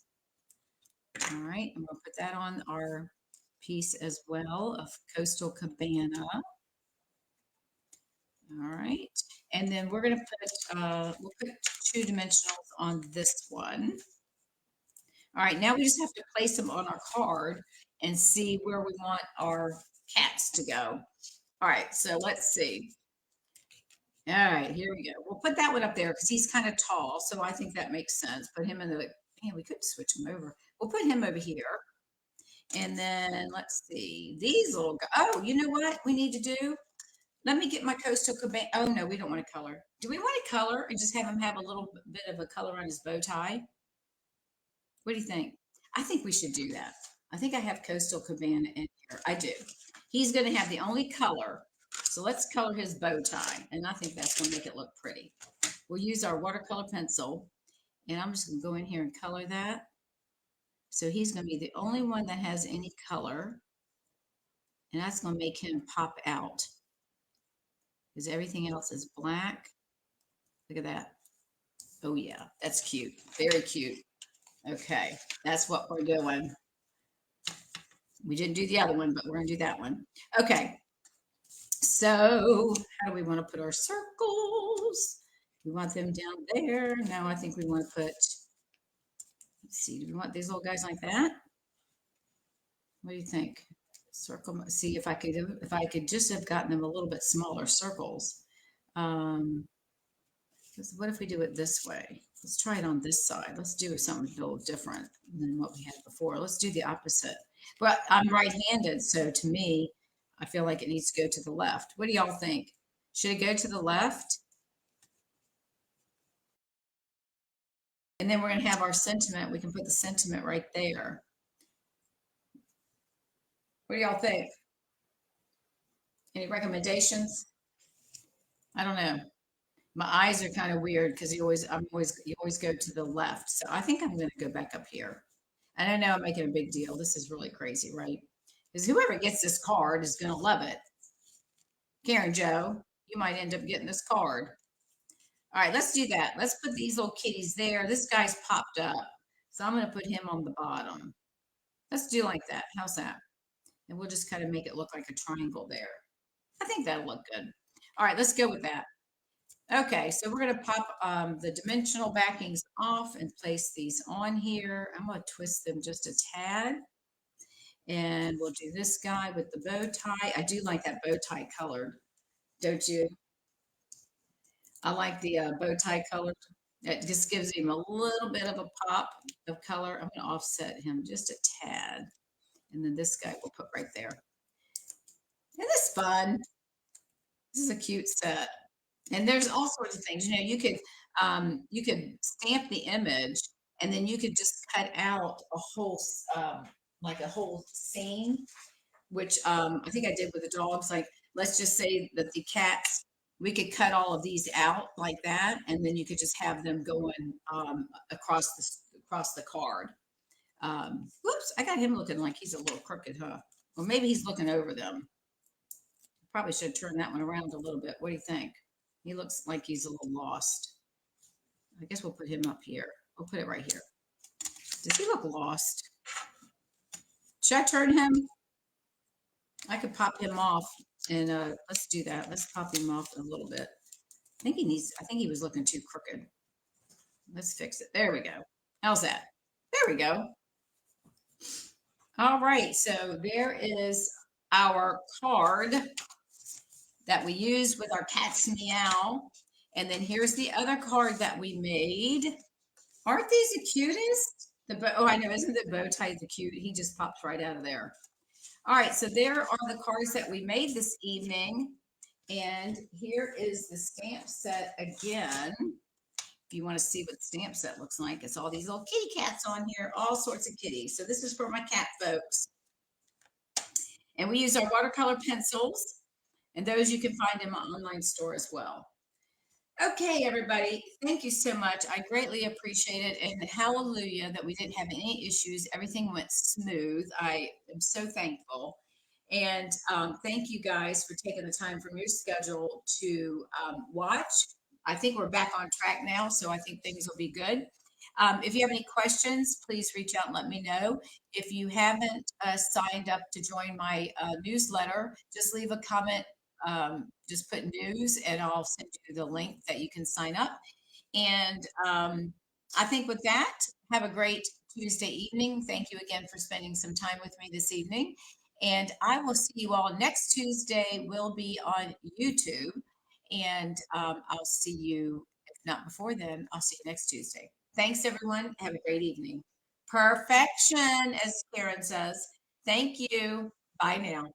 All right, I'm gonna put that on our piece as well of Coastal Cabana. All right, and then we're gonna put, we'll put two dimensionals on this one. All right, now we just have to place them on our card and see where we want our cats to go. All right, so let's see. All right, here we go. We'll put that one up there because he's kind of tall, so I think that makes sense. Put him in the, man, we could switch him over. We'll put him over here. And then let's see, these little guys. Oh, you know what we need to do? Let me get my Coastal Cabana. Oh, no, we don't want to color. Do we want to color and just have him have a little bit of a color on his bow tie? What do you think? I think we should do that. I think I have Coastal Cabana in here. I do. He's going to have the only color. So let's color his bow tie. And I think that's going to make it look pretty. We'll use our watercolor pencil. And I'm just going to go in here and color that. So he's going to be the only one that has any color. And that's going to make him pop out. Because everything else is black. Look at that. Oh, yeah. That's cute. Very cute. Okay. That's what we're doing. We didn't do the other one, but we're going to do that one. Okay. So how do we want to put our circles? We want them down there. Now I think we want to put, let's see, do we want these little guys like that? What do you think? Circle, see if I could just have gotten them a little bit smaller circles. What if we do it this way? Let's try it on this side. Let's do something a little different than what we had before. Let's do the opposite. But I'm right-handed, so to me, I feel like it needs to go to the left. What do y'all think? Should it go to the left? And then we're going to have our sentiment. We can put the sentiment right there. What do y'all think? Any recommendations? I don't know. My eyes are kind of weird because you always go to the left. So I think I'm going to go back up here. And I know I'm making a big deal. This is really crazy, right? Because whoever gets this card is going to love it. Karen Joe, you might end up getting this card. All right, let's do that. Let's put these little kitties there. This guy's popped up. So I'm going to put him on the bottom. Let's do like that. How's that? And we'll just kind of make it look like a triangle there. I think that'll look good. All right, let's go with that. Okay, so we're going to pop the dimensional backings off and place these on here. I'm going to twist them just a tad. And we'll do this guy with the bow tie. I do like that bow tie colored, don't you? I like the bow tie color. It just gives him a little bit of a pop of color. I'm going to offset him just a tad. And then this guy we'll put right there. Isn't this fun? This is a cute set. And there's all sorts of things. You know, you could stamp the image and then you could just cut out a whole like a whole scene, which I think I did with the dogs. Like, let's just say that the cats, we could cut all of these out like that, and then you could just have them going across the card. Whoops, I got him looking like he's a little crooked, huh? Or maybe he's looking over them. Probably should turn that one around a little bit. What do you think? He looks like he's a little lost. I guess we'll put him up here. We'll put it right here. Does he look lost? Should I turn him? I could pop him off and let's do that. Let's pop him off a little bit. I think he was looking too crooked. Let's fix it. There we go. How's that? There we go. All right, so there is our card that we used with our cat's meow. And then here's the other card that we made. Aren't these the cutest? Oh, I know, isn't the bow tie the cute? He just pops right out of there. All right, so there are the cards that we made this evening. And here is the stamp set again. If you want to see what the stamp set looks like, it's all these little kitty cats on here, all sorts of kitties. So this is for my cat folks. And we use our watercolor pencils, and those you can find in my online store as well. Okay, everybody, thank you so much. I greatly appreciate it. And hallelujah that we didn't have any issues. Everything went smooth. I am so thankful. And thank you guys for taking the time from your schedule to watch. I think we're back on track now, so I think things will be good. If you have any questions, please reach out and let me know. If you haven't signed up to join my newsletter, just leave a comment. Just put news, and I'll send you the link that you can sign up. And I think with that, have a great Tuesday evening. Thank you again for spending some time with me this evening. And I will see you all next Tuesday. We'll be on YouTube. And I'll see you, if not before then, I'll see you next Tuesday. Thanks, everyone. Have a great evening. Perfection, as Karen says. Thank you. Bye now.